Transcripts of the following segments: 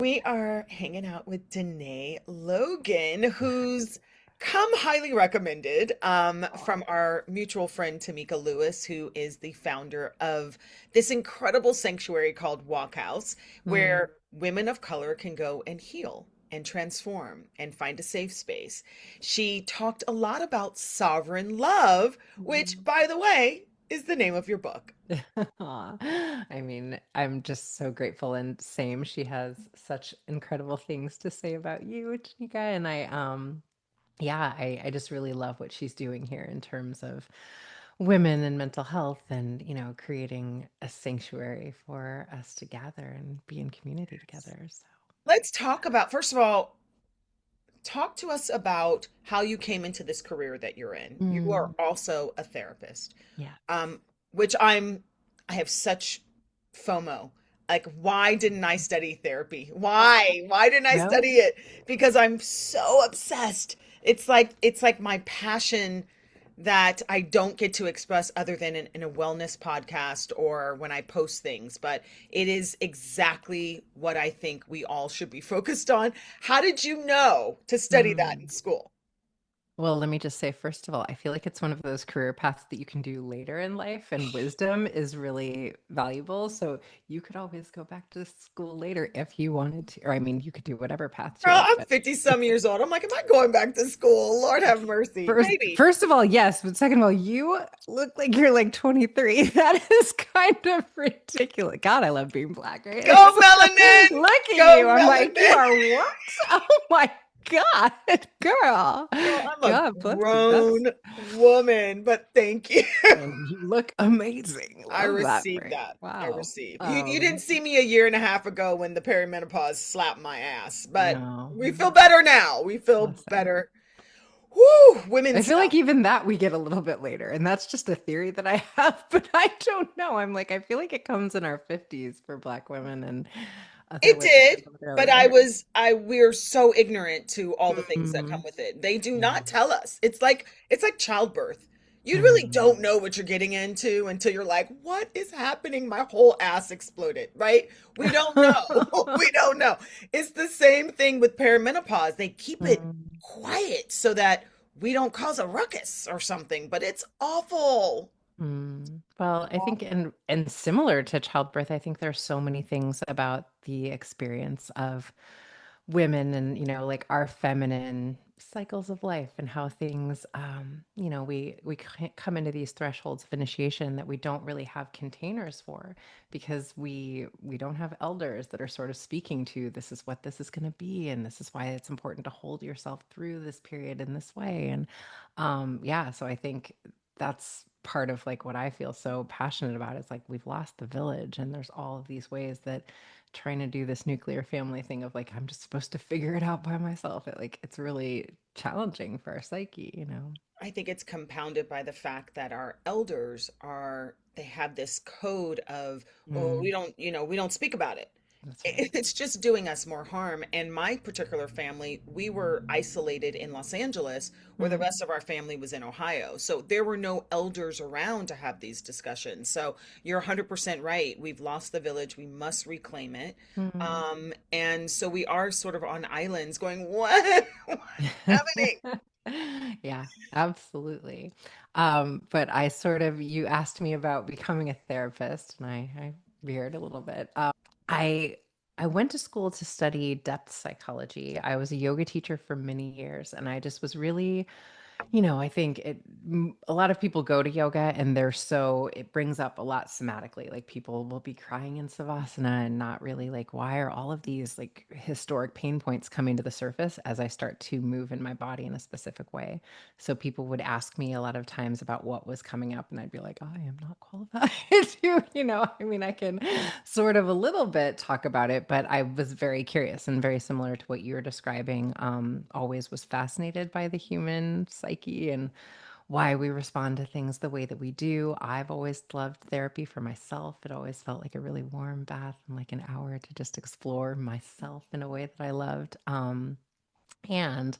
We are hanging out with Dene Logan, who's come highly recommended from our mutual friend Tamika Lewis, who is the founder of this incredible sanctuary called Walk House, Mm, where women of color can go and heal and transform and find a safe space. She talked a lot about sovereign love, which, mm. by the way, is the name of your book. Aw. I mean, I'm just so grateful and same. She has such incredible things to say about you, Tanika, and I just really love what she's doing here in terms of women and mental health and, creating a sanctuary for us to gather and be in community together. So, Let's talk about, first of all, talk to us about how you came into this career that you're in. You are mm, also a therapist, yeah. um, which I have such FOMO. Like, why didn't I study therapy? Oh, Why didn't I no. study it? Because I'm so obsessed. It's like my passion that I don't get to express other than in a wellness podcast or when I post things, but it is exactly what I think we all should be focused on. How did you know to study that in Mm. school? Well, let me just say, first of all, I feel like it's one of those career paths that you can do later in life, and wisdom is really valuable. So you could always go back to school later if you wanted to, or I mean, you could do whatever path Girl, choice. I'm But 50 some years old. I'm like, am I going back to school? Lord have mercy. first, Maybe. first of all, yes, but second of all, you look like you're like 23. That is kind of ridiculous. God, I love being black, right? Go It's like, melanin! look at Go you. I'm like, you melanin! are what? Oh my God, girl. Girl, I'm a God bless you. That's grown woman, but thank you. And you look amazing. I Love that for received you. that. I Wow. received. You didn't see me a year and a half ago when the perimenopause slapped my ass, but No, we feel better now. We feel listen. better. Whoo, I women's feel like stuff. even that we get a little bit later, and that's just a theory that I have, but I don't know. I'm like, I feel like it comes in our 50s for Black women and other It women did, a little bit but earlier. we're so ignorant to all the things that come Mm, with it. They do yeah. not tell us. It's like childbirth. You really Mm, don't know what you're getting into until you're like, what is happening? My whole ass exploded, right? We don't know. We don't know. It's the same thing with perimenopause. They keep it mm. quiet so that we don't cause a ruckus or something, but it's awful. Well, I think and similar to childbirth, I think there's so many things about the experience of women and, like our feminine cycles of life and how things we come into these thresholds of initiation that we don't really have containers for because we don't have elders that are sort of speaking to this is what this is going to be and this is why it's important to hold yourself through this period in this way and yeah, so I think that's part of like what I feel so passionate about is like we've lost the village and there's all of these ways that trying to do this nuclear family thing of like I'm just supposed to figure it out by myself. It's really challenging for our psyche. I think it's compounded by the fact that our elders they have this code of, oh, Mm, we don't speak about it. that's right. It's just doing us more harm. And my particular family, we were isolated in Los Angeles, where the Mm, rest of our family was in Ohio. So there were no elders around to have these discussions. So you're 100% right. We've lost the village. We must reclaim it. mm. And so we are sort of on islands going, what? What's happening? Yeah, absolutely. But I sort of, you asked me about becoming a therapist, and I veered a little bit. I I went to school to study depth psychology. I was a yoga teacher for many years, and I just was really I think a lot of people go to yoga and it brings up a lot somatically. Like people will be crying in Savasana and not really like, why are all of these like historic pain points coming to the surface as I start to move in my body in a specific way? So people would ask me a lot of times about what was coming up, and I'd be like, I am not qualified to, I mean, I can sort of a little bit talk about it, but I was very curious and very similar to what you're describing. Always was fascinated by the human psyche and why we respond to things the way that we do. I've always loved therapy for myself. It always felt like a really warm bath and like an hour to just explore myself in a way that I loved. And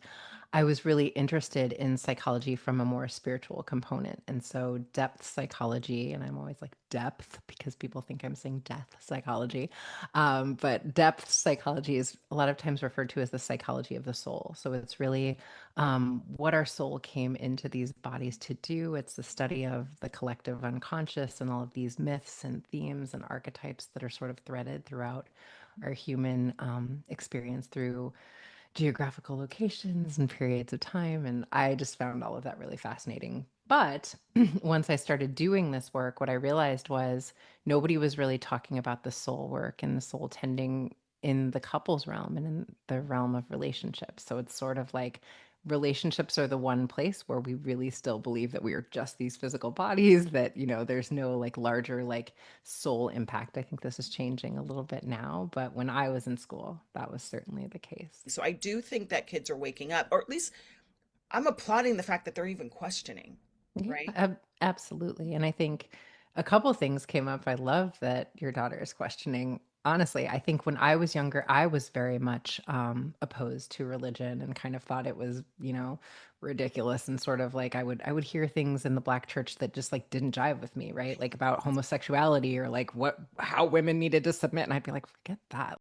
I was really interested in psychology from a more spiritual component. And so depth psychology, and I'm always like depth because people think I'm saying death psychology. But depth psychology is a lot of times referred to as the psychology of the soul. So it's really what our soul came into these bodies to do. It's the study of the collective unconscious and all of these myths and themes and archetypes that are sort of threaded throughout our human experience through geographical locations and periods of time. And I just found all of that really fascinating. But once I started doing this work, what I realized was nobody was really talking about the soul work and the soul tending in the couples realm and in the realm of relationships. So it's sort of like relationships are the one place where we really still believe that we are just these physical bodies, that, there's no like larger like soul impact. I think this is changing a little bit now, but when I was in school, that was certainly the case. So I do think that kids are waking up, or at least I'm applauding the fact that they're even questioning, Yeah, right? absolutely. And I think a couple things came up. I love that your daughter is questioning. Honestly, I think when I was younger, I was very much opposed to religion and kind of thought it was, ridiculous, and sort of like I would hear things in the black church that just like didn't jive with me, right? Like about homosexuality or like how women needed to submit, and I'd be like, forget that.